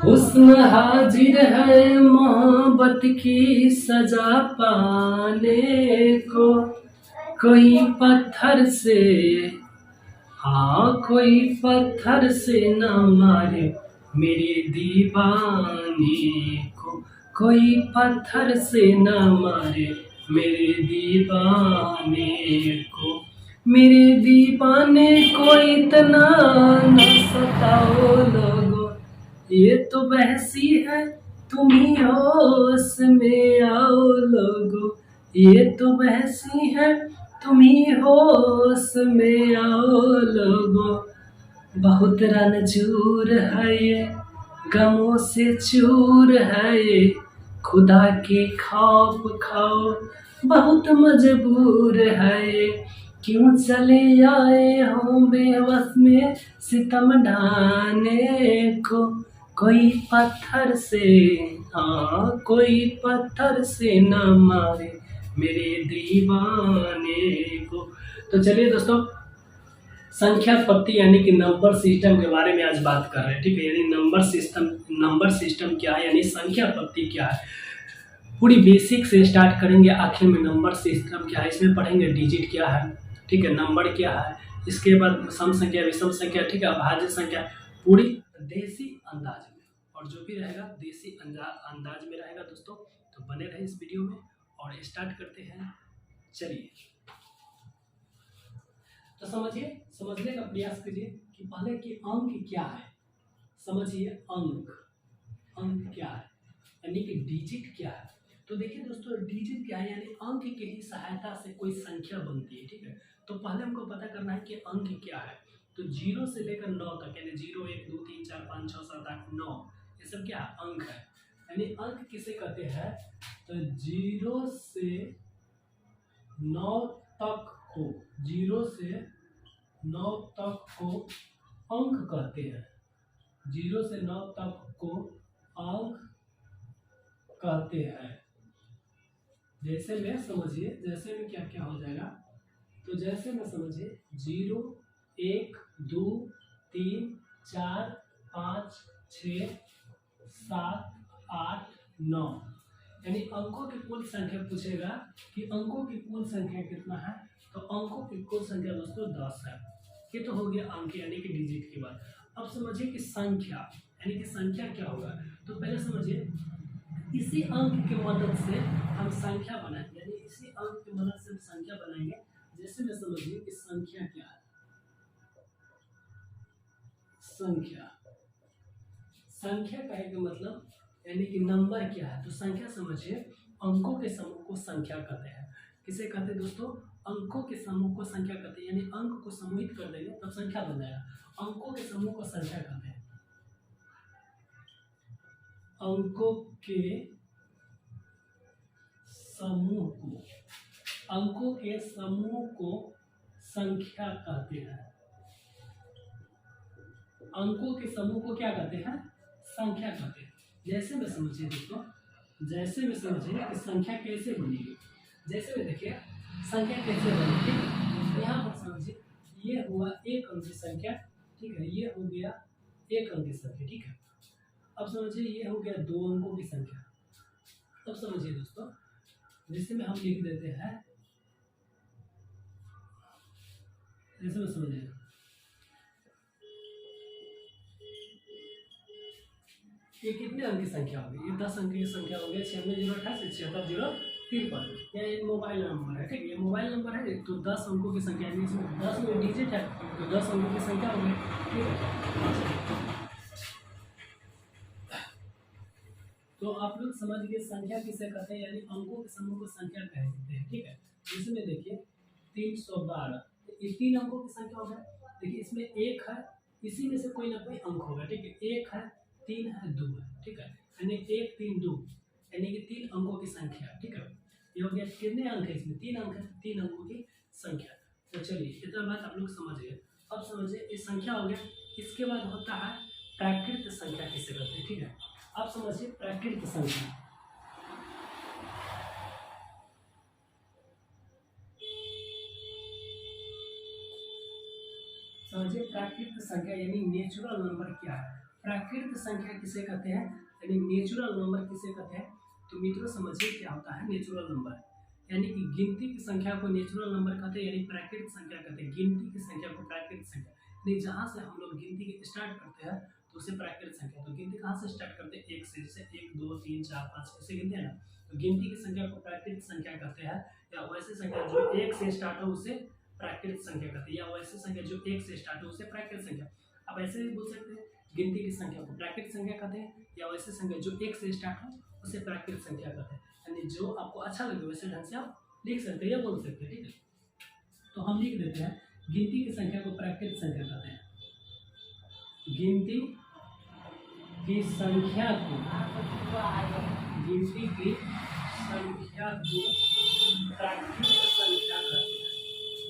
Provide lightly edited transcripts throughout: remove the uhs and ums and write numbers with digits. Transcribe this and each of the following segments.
हुस्न हाजिर है मोहब्बत की सजा पाने को। कोई पत्थर से, हाँ कोई पत्थर से न मारे मेरे दीवाने को। कोई पत्थर से न मारे मेरे दीवाने को। मेरे दीवाने को इतना न सताओ लोगो, ये तो बहसी है तुम ही होश में आओ लोगो। ये तो बहसी है तुम ही होश में आओ लोगो। बहुत रंजूर है ये, गमों से चूर है ये। खुदा के खौफ खाओ बहुत मजबूर है ये। क्यों चले आए हो बेवस में सितम ढाने को। कोई पत्थर से, हाँ कोई पत्थर से न मारे मेरे दीवाने को। तो चलिए दोस्तों, संख्या पत्ती यानी कि नंबर सिस्टम के बारे में आज बात कर रहे हैं, ठीक है। यानी नंबर सिस्टम क्या है, यानी संख्या पत्ती क्या है, पूरी बेसिक से स्टार्ट करेंगे। आखिर में नंबर सिस्टम क्या है, इसमें पढ़ेंगे डिजिट क्या है, ठीक है, नंबर क्या है, इसके बाद सम संख्या, विषम संख्या, ठीक है, अभाज्य संख्या, पूरी देसी अंदाज में। और जो भी रहेगा देसी अंदाज में रहेगा दोस्तों। तो बने रहे इस वीडियो में और स्टार्ट करते हैं। चलिए तो समझने का प्रयास कीजिए कि पहले कि अंक क्या है। समझिए अंक क्या है, यानी कि डिजिट क्या है। तो देखिए दोस्तों, डिजिट क्या है, यानी अंक की ही सहायता से कोई संख्या बनती है, ठीक है। तो पहले हमको पता करना है कि अंक क्या है। तो 0 से लेकर 9 तक, यानी 0 1 2 3 4 5 6 7 8 9, ये सब क्या है, अंक है। यानी अंक किसे कहते हैं, तो 0 से 9 तक को, 0 से 9 तक को अंक कहते हैं। 0 से 9 तक को अंक कहते हैं। जैसे में समझिए, जैसे में क्या क्या हो जाएगा, तो जैसे में समझिए 0 1 2 3 4 5 6 7 8 9, यानी अंकों की कुल संख्या पूछेगा कि अंकों की कुल संख्या कितना है। तो अंकों की कुल संख्या दोस्तों 10 है। ये तो हो गया अंक यानी कि डिजिट की बात। अब समझिए कि संख्या, यानी कि संख्या क्या होगा। तो पहले समझिए, इसी अंक की मदद से हम संख्या बनाएंगे, यानी इसी अंक की मदद से हम संख्या बनाएंगे। जैसे में समझिए कि संख्या क्या है, संख्या कहने का मतलब यानी कि नंबर क्या है। तो संख्या समझिए, अंकों के समूह को संख्या कहते हैं। किसे कहते हैं दोस्तों, अंकों के समूह को संख्या कहते हैं। यानी अंक को समूहित कर देंगे तब संख्या बन जाएगा। अंकों के समूह को संख्या कहते हैं। अंकों के समूह को संख्या कहते हैं। अंकों के समूह को क्या कहते हैं, संख्या कहते हैं। जैसे में समझिए दोस्तों, जैसे में समझिए कि संख्या कैसे बनेगी। जैसे में देखिए संख्या कैसे बनेगी, यहाँ पर समझिए ये हुआ एक अंक की संख्या, ठीक है, ये हो गया एक अंक की संख्या, ठीक है। अब समझिए ये हो गया 2 अंकों की संख्या। अब समझिए दोस्तों, जिससे में हम लिख देते हैं, जैसे में समझिए ये कितने अंक की संख्या होगी, ये 10 अंक की संख्या हो गई। 96 0 78 76 0 53। ये मोबाइल नंबर है, ठीक है, ये मोबाइल नंबर है। तो 10 अंकों की संख्या, यानी इसमें 10 में डिजिट है तो 10 अंकों की संख्या हो गई, ठीक है। तो आप लोग समझ गए संख्या किसे कहते हैं, यानी अंकों के समूह को संख्या कहते हैं, ठीक है। इसमें देखिए 312, ये 3 अंकों की संख्या हो गया। देखिए इसमें 1 है, इसी में से कोई ना कोई अंक होगा, ठीक है। 1 है, 3 है, 2 है, ठीक है, यानी 1 3 2, यानी कि 3 अंकों की संख्या, ठीक है। ये हो गया, कितने अंक है इसमें, 3 अंक है, 3 अंकों की संख्या। तो चलिए इतना बात आप लोग समझ गए। अब समझिए ये संख्या हो गया। इसके बाद होता है प्राकृत संख्या किसे कहते हैं, ठीक है। अब समझिए प्राकृत संख्या, समझिए प्राकृत संख्या यानी नेचुरल नंबर क्या है। प्राकृतिक संख्या किसे कहते हैं, यानी नेचुरल नंबर किसे कहते हैं। तो मित्रों समझिए क्या होता है नेचुरल नंबर, यानी कि गिनती की संख्या को नेचुरल नंबर कहते हैं, यानी प्राकृतिक संख्या कहते हैं। गिनती की संख्या को प्राकृतिक संख्या, यानी जहाँ से हम लोग गिनती की स्टार्ट करते हैं तो उसे प्राकृतिक संख्या। तो गिनती कहाँ से स्टार्ट करते हैं, एक से, जैसे 1 2 3 4 5 ऐसे गिनते हैं ना। तो गिनती की संख्या को प्राकृतिक संख्या कहते हैं, या वैसे संख्या जो 1 से स्टार्ट हो उसे प्राकृतिक संख्या कहते हैं, या वैसे संख्या जो 1 से स्टार्ट हो उसे प्राकृतिक संख्या। अब ऐसे भी बोल सकते हैं गिनती की संख्या को प्राकृतिक संख्या कहते हैं, या वैसे संख्या जो 1 से स्टार्ट हो उसे प्राकृतिक संख्या कहते हैं। यानी जो आपको अच्छा लगे वैसे ढंग से आप लिख सकते हैं या बोल सकते हैं, ठीक है। तो हम लिख देते हैं गिनती की संख्या को प्राकृतिक संख्या कहते हैं। गिनती की संख्या को, गिनती की संख्या को प्राकृतिक संख्या कहते हैं।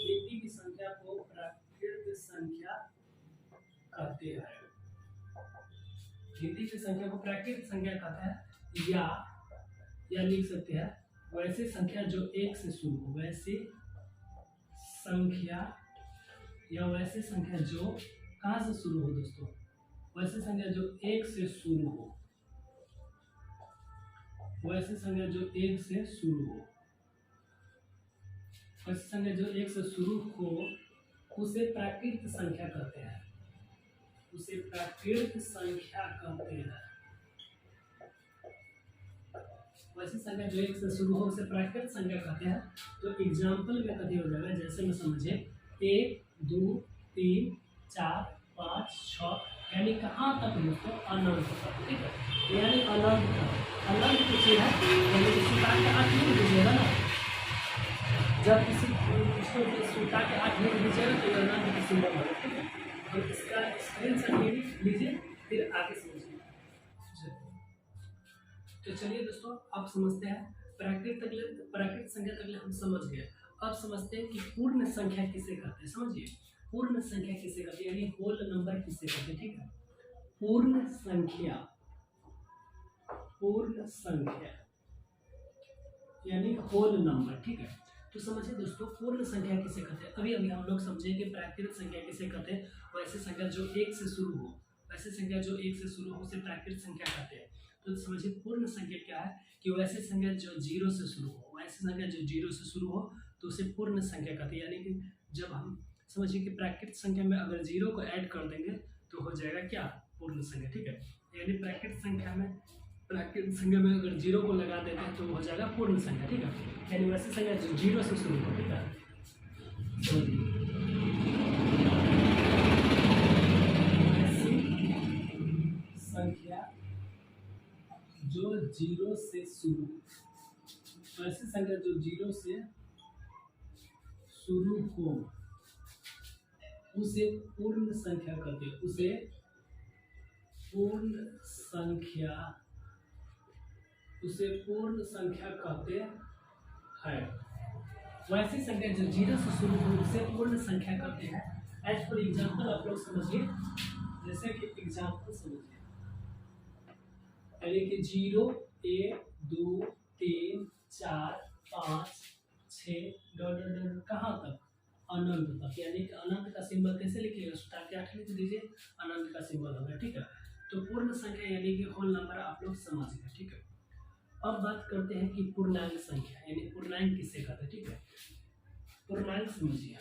गिनती की संख्या को प्राकृतिक संख्या कहते हैं। गिनती की संख्या को प्राकृतिक संख्या कहते हैं, या लिख सकते हैं वैसे संख्या जो 1 से शुरू हो, वैसे संख्या, या वैसे संख्या जो कहाँ से शुरू हो दोस्तों, वैसे संख्या जो 1 से शुरू हो, वैसे संख्या जो 1 से शुरू हो, वैसे संख्या जो 1 से शुरू हो उसे प्राकृतिक संख्या कहते हैं, उसे प्राकृतिक संख्या कहते हैं। वैसे संख्या जो 1 से शुरू हो उसे प्राकृतिक संख्या कहते हैं। तो एग्जाम्पल में कथी हो जाएगा, जैसे में समझे 1 2 3 4 5 6, यानी कहाँ तक दोस्तों, अनंत तक, ठीक है। यानी अनंत तक, अनंत कुछ है, यानी कि सूता के 8 नहीं दीजिएगा ना, जब किसी इसको सूता के 8 नहीं दीजिएगा तो अनंत की सिंबल होगा, ठीक है। तो इसका स्क्रीनशॉट लीजिए फिर आगे समझिए। तो चलिए दोस्तों अब समझते हैं प्राकृतिक संख्या तक हम समझ गए। अब समझते हैं कि पूर्ण संख्या किसे कहते हैं। समझिए पूर्ण संख्या किसे कहते हैं, यानी होल नंबर किसे कहते हैं, ठीक है। पूर्ण संख्या, पूर्ण संख्या यानी होल नंबर, ठीक है। तो समझिए दोस्तों पूर्ण संख्या किसे कहते हैं। अभी हम लोग समझे कि प्राकृतिक संख्या किसे कहते हैं, वैसे संख्या जो 1 से शुरू हो, वैसे संख्या जो 1 से शुरू हो उसे प्राकृतिक संख्या कहते हैं। तो समझिए पूर्ण संख्या क्या है, कि वैसे संख्या जो 0 से शुरू हो, वैसे संख्या जो 0 से शुरू हो तो उसे पूर्ण संख्या कहते हैं। यानी कि जब हम समझिए कि प्राकृतिक संख्या में अगर 0 को ऐड कर देंगे तो हो जाएगा क्या, पूर्ण संख्या, ठीक है। यानी प्राकृतिक संख्या में अगर 0 को लगा देते हैं तो हो जाएगा पूर्ण संख्या, ठीक है। यानी वैसे संख्या जो 0 से शुरू हो, ठीक है। संख्या जो 0 से शुरू, वैसे संख्या जो 0 से शुरू हो उसे पूर्ण संख्या कहते हैं, उसे पूर्ण संख्या कहते हैं। वैसी संख्या जो 0 से शुरू हो उसे पूर्ण संख्या कहते हैं। एज फॉर एग्जाम्पल आप लोग समझिए, जैसे कि एग्जाम्पल समझिए, यानी कि 0 1 2 3 4 5 6 कहाँ तक, अनंत तक। यानी कि अनंत का सिंबल कैसे लिखिएगा, सूता के 8 लिख दीजिए, अनंत का सिंबल होगा, ठीक है। तो पूर्ण संख्या यानी कि होल नंबर आप लोग समझ गए, ठीक है। अब बात करते हैं कि पूर्णांक संख्या, यानी पूर्णांक किसे कहते हैं, ठीक है। पूर्णांक समझिए,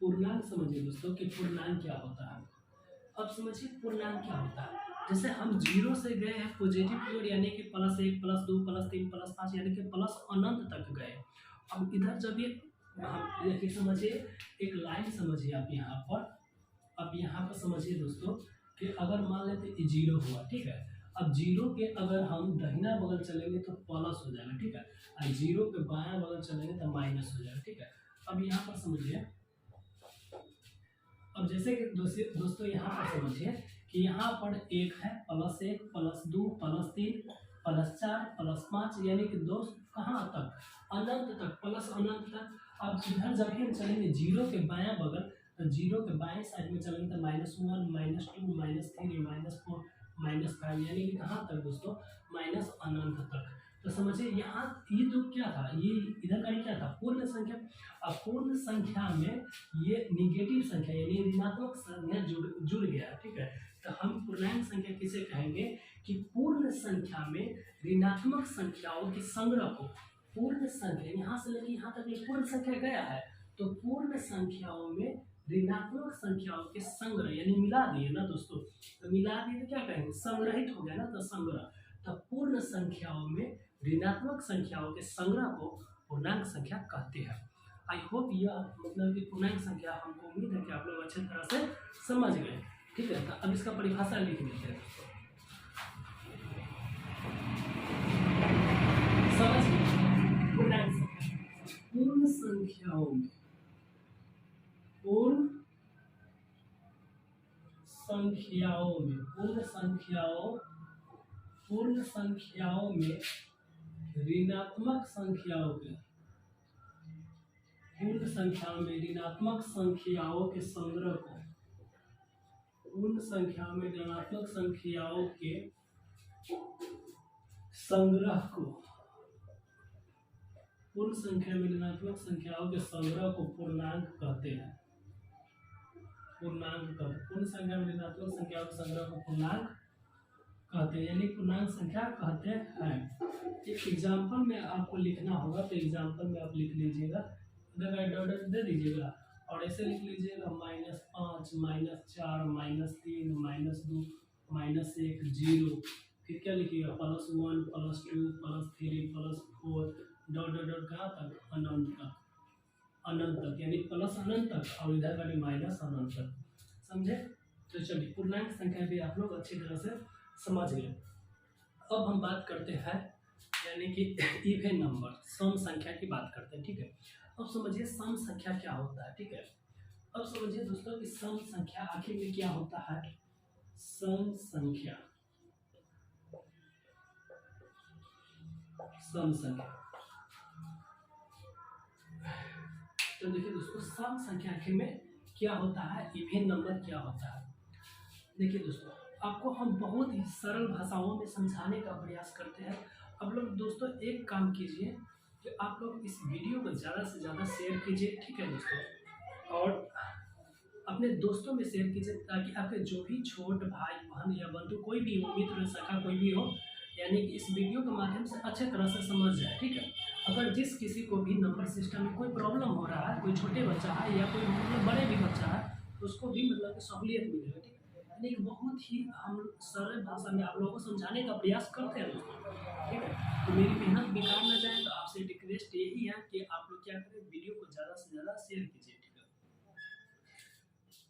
पूर्णांक समझिए दोस्तों कि पूर्णांक क्या होता है। अब समझिए पूर्णांक क्या होता है। जैसे हम 0 से गए हैं पॉजिटिव की ओर, यानी कि +1 +2 +3 +5, यानी कि प्लस अनंत तक गए। अब इधर जब ये हम देखिए समझिए, एक लाइन समझिए आप यहाँ पर। अब यहाँ पर समझिए दोस्तों कि अगर मान लेते 0 हुआ, ठीक है। अब 0 के अगर हम दाहिना बगल चलेंगे तो प्लस हो जाएगा, ठीक है। और 0 के बायां बगल चलेंगे तो माइनस हो जाएगा, ठीक है। अब यहाँ पर समझिए, अब जैसे कि दोस्तों यहाँ पर समझिए कि यहाँ पर 1 है, +1 +2 +3 +4 +5, यानी कि दोस्त कहाँ तक, अनंत तक, प्लस अनंत तक। अब इधर जब हम चलेंगे 0 के बायां बगल, तो 0 के बाएं साइड में चलेंगे तो -1 -2 -3 -4 -5, यानी कि कहाँ तक दोस्तों, माइनस अनंत तक। तो समझिए यहाँ ये तो क्या था, ये इधर का क्या था, पूर्ण संख्या। अब पूर्ण संख्या में ये निगेटिव संख्या यानी ऋणात्मक संख्या जुड़ गया, ठीक है। तो हम पूर्णांक संख्या किसे कहेंगे कि पूर्ण संख्या में ऋणात्मक संख्याओं के संग्रह को, पूर्ण संख्या यहाँ से लेकर यहाँ तक ये पूर्ण संख्या गया है, तो पूर्ण संख्याओं में ऋणात्मक संख्याओं के संग्रह यानी मिला दिए ना दोस्तों, तो मिला दिए तो क्या कहेंगे, संग्रहित हो गया ना, तो संग्रह। तो पूर्ण संख्याओं में ऋणात्मक संख्याओं के संग्रह को पूर्णांक संख्या कहते हैं। आई होप यह मतलब कि पूर्णांक संख्या, हमको उम्मीद है कि आप लोग अच्छे तरह से समझ गए, ठीक है। तो अब इसका परिभाषा लिख लीजिए दोस्तों, समझ गए। पूर्णांक संख्या पूर्ण संख्याओं में, पूर्ण संख्याओं में, पूर्ण संख्याओं में ऋणात्मक संख्याओं के, पूर्ण संख्याओं में ऋणात्मक संख्याओं के संग्रह को, पूर्ण संख्याओं में ऋणात्मक संख्याओं के संग्रह को, पूर्ण संख्या में ऋणात्मक संख्याओं के संग्रह को पूर्णांक कहते हैं। पूर्णांक कहते हैं, पूर्ण संख्या में ऋणात्मक संख्याओं के संग्रह को पूर्णांक कहते हैं, यानी पूर्णांक संख्या कहते हैं। एक एग्जाम्पल में आपको लिखना होगा, तो एग्जाम्पल में आप लिख लीजिएगा, ऑर्डर दे दीजिएगा और ऐसे लिख लीजिएगा -5, -4, -3, -2, -1, 0, फिर क्या लिखिएगा +1, +2, +3, +4, डॉट डॉट डॉट कहाँ तक, अनंत तक, अनंत तक, यानी प्लस अनंत तक और इधर का माइनस अनंत तक, समझे। तो चलिए पूर्णांक संख्या भी आप लोग अच्छी तरह से समझ गए। अब हम बात करते हैं यानी कि इवन नंबर, सम संख्या की बात करते हैं, ठीक है। अब समझिए सम संख्या क्या होता है, ठीक है। अब समझिए दोस्तों कि सम संख्या आखिर में क्या होता है। सम संख्या, सम संख्या, तो देखिए दोस्तों सम संख्या आखिर में क्या होता है, इवन नंबर क्या होता है। देखिए दोस्तों आपको हम बहुत ही सरल भाषाओं में समझाने का प्रयास करते हैं। अब लोग दोस्तों एक काम कीजिए कि आप लोग इस वीडियो को ज़्यादा से ज़्यादा शेयर कीजिए, ठीक है दोस्तों, और अपने दोस्तों में शेयर कीजिए ताकि आपके जो भी छोट भाई बहन या बंधु कोई भी हो, मित्र सखा कोई भी हो, यानी कि इस वीडियो के माध्यम से अच्छे तरह से समझ जाए, ठीक है। अगर जिस किसी को भी नंबर सिस्टम में कोई प्रॉब्लम हो रहा है, कोई छोटे बच्चा है या कोई मतलब बड़े भी बच्चा है, तो उसको भी मतलब कि सहूलियत मिलेगा, ठीक है। यानी कि बहुत ही हम सरल भाषा में आप लोगों को समझाने का प्रयास करते हैं दोस्तों, ठीक है। तो मेरी मेहनत बेकार न जाए, तो आपसे रिक्वेस्ट यही है कि आप लोग क्या करें, वीडियो को ज़्यादा से ज़्यादा शेयर कीजिए, ठीक है।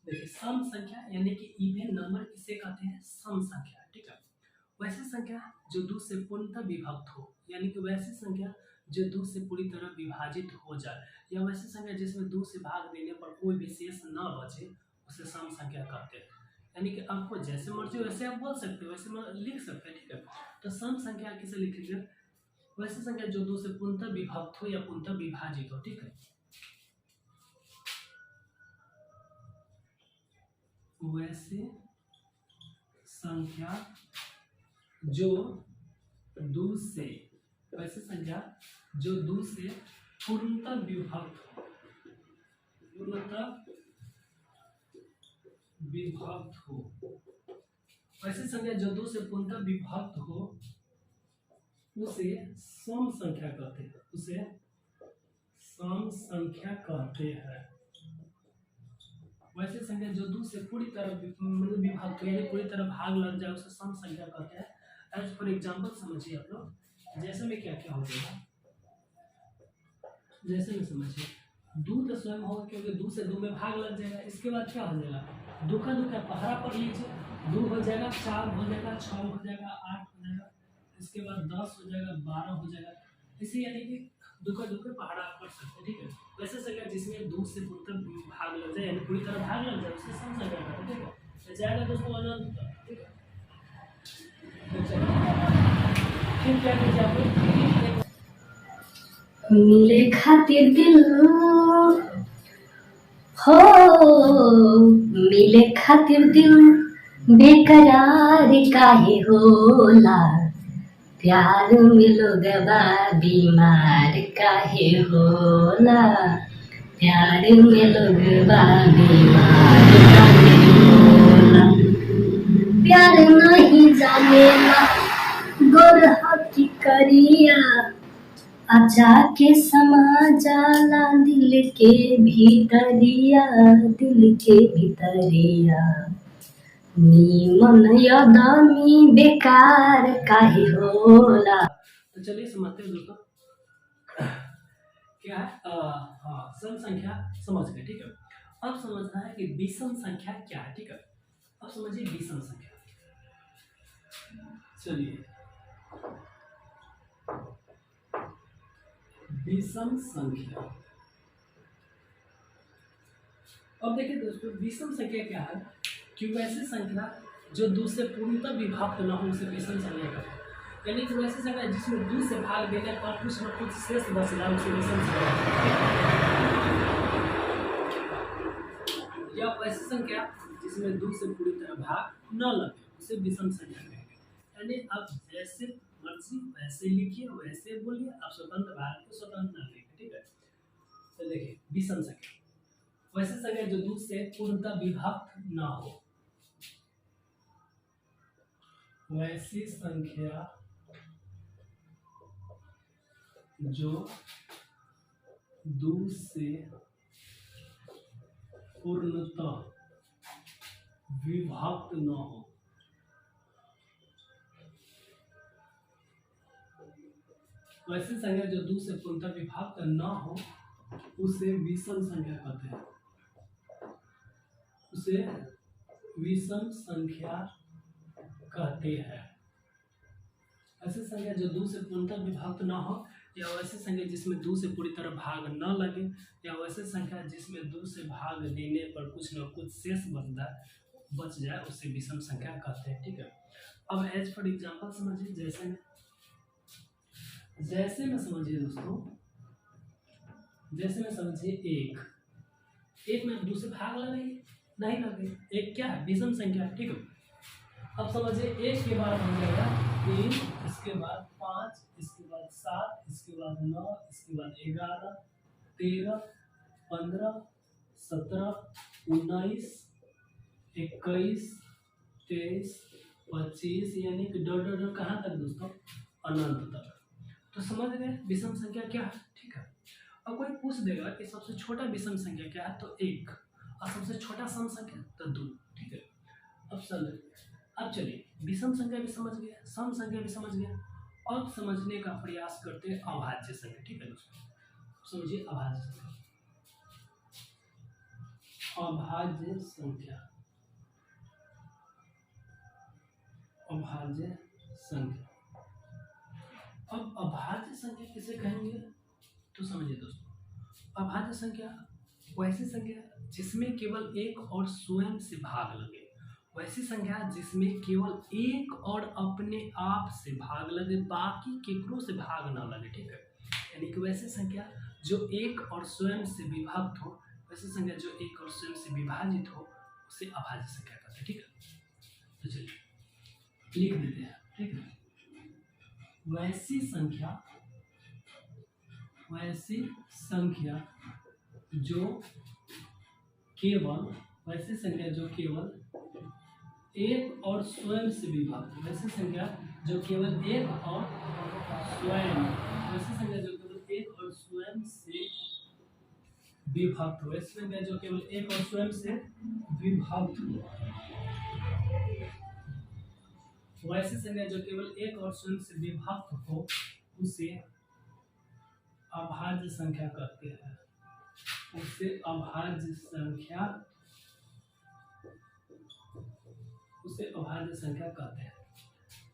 देखिए सम संख्या यानी कि इवन नंबर किसे कहते हैं, सम संख्या, ठीक है। वैसी संख्या जो दो से पूर्णतः विभक्त हो, यानी कि वैसी संख्या जो दो से पूरी तरह विभाजित हो जाए, या वैसी संख्या जिसमें दो से भाग देने पर कोई विशेष न बचे, उसे सम संख्या कहते हैं। यानी कि आपको जैसे मर्जी वैसे आप बोल सकते हो, वैसे लिख सकते हैं, ठीक है। तो सम संख्या किसे लिखेंगे, वैसी संख्या जो दो से पूर्णतः विभक्त हो या पूर्णतः विभाजित हो, ठीक है। वैसी संख्या जो दो से, वैसी संख्या जो दो से पूर्णतः विभक्त हो, पूर्णतः विभक्त हो, वैसी संख्या जो दो से पूर्णतः विभक्त हो उसे सम संख्या कहते हैं, उसे सम संख्या कहते हैं। वैसी संख्या जो दो से पूरी तरह मतलब विभक्त हो यानी पूरी तरह भाग लग जाए, उसे सम संख्या कहते हैं। एज फॉर एग्जाम्पल समझिए आप लोग, जैसे में क्या क्या हो जाएगा, जैसे में समझिए दो तो स्वयं होगा क्योंकि दो से दो में भाग लग जाएगा, इसके बाद क्या हो जाएगा, दो का पहरा पढ़ लीजिए, 2 हो जाएगा, 4 हो जाएगा, 6 हो जाएगा, 8 हो जाएगा, इसके बाद 10 हो जाएगा, 12 हो जाएगा, इसे यानी कि दो का पहाड़ा आप पढ़ सकते हैं, ठीक है। वैसे संख्या जिसमें दो से पूरी भाग लग जाए यानी पूरी तरह भाग लग जाए उसे सम संख्या कहते हैं, ठीक है। तो जाएगा दोस्तों अनंत तक, ठीक है। फिर क्या कीजिए आप लोग, मिले खातिर दिल हो, मिले खातिर दिल बेकरार काहे होला, प्यार में लोगवा बीमार काहे होला, प्यार में लोगवा बीमार काहे होला। प्यार नहीं जानेला गोरहा की करिया, आजा के समा जाला दिल के भीतरिया, दिल के भीतरिया। नीमन यदामी बेकार काहे होला। तो चलिए समझते हैं दोस्तों क्या है। हाँ, सम संख्या समझ गए, ठीक है। अब समझना है कि विषम संख्या क्या है, ठीक है। अब समझिए विषम संख्या। चलिए विषम संख्या। अब देखिए दोस्तों, विषम संख्या क्या है कि वैसी संख्या जो 2 से पूर्णतः विभक्त न हो उसे विषम संख्या कहते हैं। यानी कि वैसी संख्या जिसमें 2 से भाग देने पर कुछ न कुछ शेष बच जाए उसे विषम संख्या कहते हैं। या वैसी संख्या जिसमें 2 से पूरी तरह भाग न लगे उसे विषम संख्या कहते हैं। यानी आप जैसे मर्जी वैसे लिखिए, वैसे बोलिए, आप स्वतंत्र भारत को स्वतंत्र न लिखिए, ठीक है। तो देखिए विषम संख्या वैसे संख्या जो 2 से पूर्णतः विभक्त न हो, वैसी संख्या जो 2 से पूर्णतः विभक्त न हो, वैसी संख्या जो 2 से पूर्णतः विभक्त न हो उसे विषम संख्या कहते हैं। उसे विषम संख्या कहते हैं। ऐसी संख्या जो 2 से पूर्णतः विभक्त न हो, या वैसी संख्या जिसमें 2 से पूरी तरह भाग न लगे, या वैसी संख्या जिसमें 2 से भाग देने पर कुछ न कुछ शेष बच जाए उसे विषम संख्या कहते हैं, ठीक है। अब एज फॉर एग्जाम्पल समझिए, जैसे में समझिए दोस्तों, जैसे में समझिए एक में 2 से भाग लगाइए, नहीं लगे, एक क्या है विषम संख्या, ठीक है। अब समझिए 1 के बाद हो जाएगा 3, इसके बाद 5, इसके बाद 7, इसके बाद 9, इसके बाद 11, 13, 15, 17, 19, 21, 23, 25, यानी कि डॉट कहाँ तक दोस्तों, अनंत तक। तो समझ गए विषम संख्या क्या है, ठीक है। अब कोई पूछ देगा कि सबसे छोटा विषम संख्या क्या है, तो 1, और सबसे छोटा सम संख्या तो 2, ठीक है। अब चलिए विषम संख्या भी समझ गया, सम संख्या भी समझ गया। अब समझने का प्रयास करते हैं अभाज्य संख्या, ठीक है दोस्तों। समझिए अभाज्य संख्या। अभाज्य संख्या, अभाज्य संख्या। अब अभाज्य संख्या किसे कहेंगे, तो समझिए दोस्तों, अभाज्य संख्या वैसी संख्या जिसमें केवल एक और स्वयं से भाग लगे, वैसी संख्या जिसमें केवल एक और अपने आप से भाग लगे, बाकी केकरों से भाग ना लगे, ठीक है। यानी कि वैसी संख्या जो एक और स्वयं से विभक्त हो, वैसी संख्या जो एक और स्वयं से विभाजित हो उसे अभाज्य संख्या कहते हैं, ठीक है। तो चलिए लिख देते हैं, ठीक है। वैसी संख्या जो केवल, वैसी संख्या जो केवल एक और स्वयं से विभक्त, वैसी संख्या जो केवल एक और स्वयं, वैसी संख्या जो केवल एक और स्वयं से विभक्त हो, वैसी संख्या जो केवल एक और स्वयं से विभक्त हो, वैसी संख्या जो केवल एक और स्वयं से विभक्त हो उसे अभाज्य संख्या कहते हैं। उसे अभाज्य संख्या कहते हैं।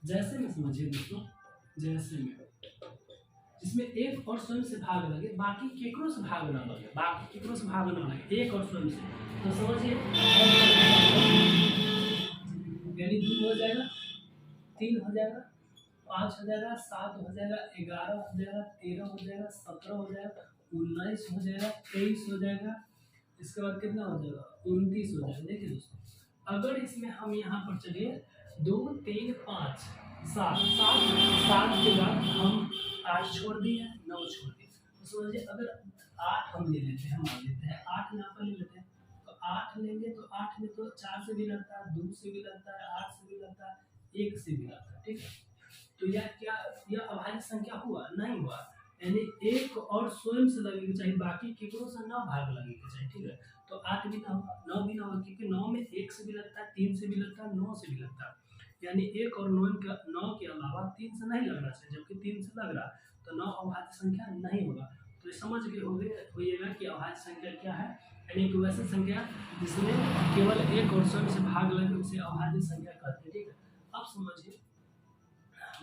जैसे में समझिए दोस्तों, जैसे में जिसमें एक और स्वयं से भाग लगे, बाकी केकरों से भाग ना लगे, एक और स्वयं से, तो समझिए यानी 2 हो जाएगा, 3 हो जाएगा, 5 हो जाएगा, 7 हो जाएगा, 11 हो जाएगा, 13 हो जाएगा, 17 हो जाएगा, 19 हो जाएगा, 23 हो जाएगा, इसके बाद कितना हो जाएगा, 29 हो जाएगा। देखिए दोस्तों, अगर इसमें हम यहाँ पर चलिए 2, 3, 5, 7 7 7 के बाद हम 8 छोड़ दिए, 9 छोड़ दिए। तो समझिए अगर 8 हम ले लेते हैं, मान लेते हैं 8 यहाँ पर ले लेते हैं, तो 8 लेंगे तो 8 में तो 4 से भी लगता है, 2 से भी लगता है, 8 से भी लगता है, 1 से भी लगता है, ठीक है। तो यह क्या, यह अभाज्य संख्या हुआ? नहीं हुआ। यानी 1 और स्वयं से लगेगा चाहिए, बाकी केकरो से ना भाग लगेगा चाहिए, ठीक है। तो 8 भी ना होगा, 9 भी ना होगा, क्योंकि 9 में 1 से भी लगता है, 3 से भी लगता है, 9 से भी लगता है। यानी 1 और 9 के अलावा 3 से नहीं लगना चाहिए, जबकि 3 से लग रहा तो 9 अभाज्य संख्या नहीं होगा। तो ये समझ गए होइएगा कि अभाज्य संख्या क्या है। यानी कि वैसे संख्या जिसमें केवल 1 और स्वयं से भाग लगे उसे अभाज्य संख्या कहते हैं, ठीक है। अब समझिए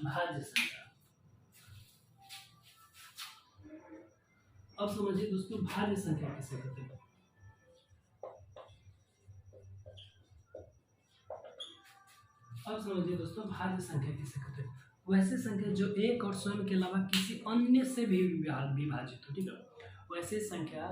भाज्य संख्या। अब समझिए दोस्तों भाज्य संख्या किसे कहते हैं। अब समझिए दोस्तों भाज्य संख्या किसे कहते हैं। वैसे संख्या जो 1 और स्वयं के अलावा किसी अन्य से भी विभाजित हो, ठीक है। वैसे संख्या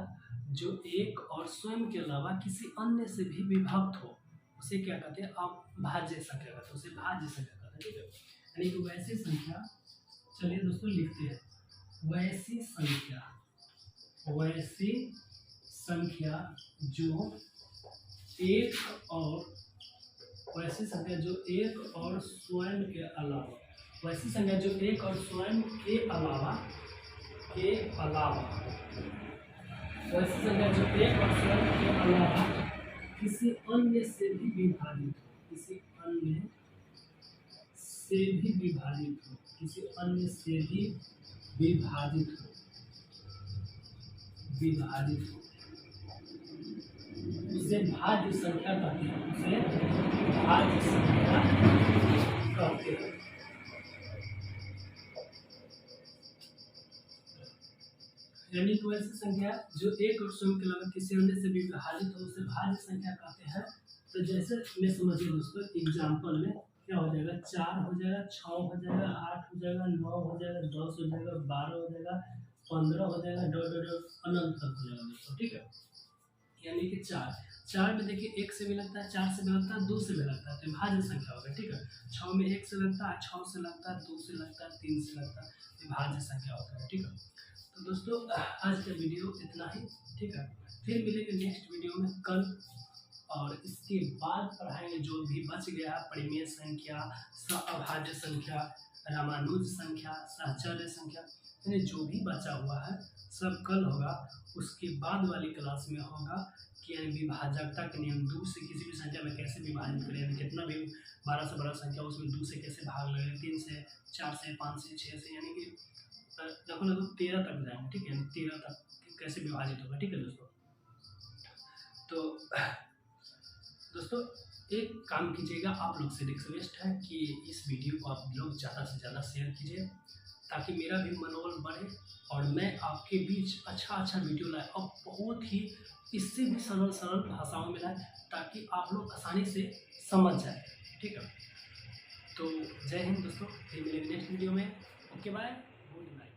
जो 1 और स्वयं के अलावा किसी अन्य से भी विभक्त हो उसे क्या कहते हैं? अब भाज्य संख्या कहते हैं, उसे भाज्य संख्या कहते हैं, ठीक है। यानी कि वैसी संख्या, चलिए दोस्तों लिखते हैं, वैसी संख्या जो 1 और वैसी संख्या जो 1 और स्वयं के अलावा, वैसी संख्या जो 1 और स्वयं के अलावा वैसी संख्या जो 1 और स्वयं के अलावा किसी अन्य से भी विभाजित हो, किसी अन्य से भी विभाजित हो, किसी अन्य से भी विभाजित हो उसे भाज्य संख्या कहते हैं, उसे भाज्य संख्या कहते हैं। यानी कि वैसी संख्या जो 1 और स्वयं के अलावा किसी अन्य से भी विभाजित हो उसे भाज्य संख्या कहते हैं। तो जैसे में समझिए दोस्तों एग्जाम्पल में क्या हो जाएगा, 4 हो जाएगा, 6 हो जाएगा, 8 हो जाएगा, 9 हो जाएगा, 10 हो जाएगा, 12 हो जाएगा, 15 हो जाएगा, अनंत तक हो जाएगा दोस्तों, ठीक है। यानी कि 4 में देखिए 1 से भी लगता है, 4 से भी लगता है, 2 से भी लगता है, तो भाज्य संख्या होगा, ठीक है। 6 में 1 से लगता है, 6 से लगता है, 2 से लगता है, 3 से लगता है, ये भाज्य संख्या होता है, ठीक है। तो दोस्तों आज का वीडियो इतना ही, ठीक है। फिर मिलेंगे नेक्स्ट वीडियो में कल, और इसके बाद पढ़ाएंगे जो भी बच गया, परिमेय संख्या, अभाज्य संख्या, रामानुज संख्या, सहचर्य संख्या, यानी जो भी बचा हुआ है सब कल होगा। उसके बाद वाली क्लास में होगा कि विभाजकता के नियम, 2 से किसी भी संख्या में कैसे विभाजित करें, यानी कितना भी 12 से बड़ा संख्या उसमें 2 से कैसे भाग लगे, 3 से, 4 से, 5 से, 6 से, यानी कि लगभग 13 तक जाएंगे, ठीक है। 13 तक कैसे विभाजित होगा, ठीक है दोस्तों। तो दोस्तों एक काम कीजिएगा, आप लोग से रिक्वेस्ट है कि इस वीडियो को आप लोग ज़्यादा से ज़्यादा शेयर कीजिए ताकि मेरा भी मनोबल बढ़े और मैं आपके बीच अच्छा वीडियो लाए और बहुत ही इससे भी सरल भाषाओं में लाए ताकि आप लोग आसानी से समझ जाए, ठीक है। तो जय हिंद दोस्तों, फिर मिलेंगे नेक्स्ट वीडियो में। Okay bye, good night.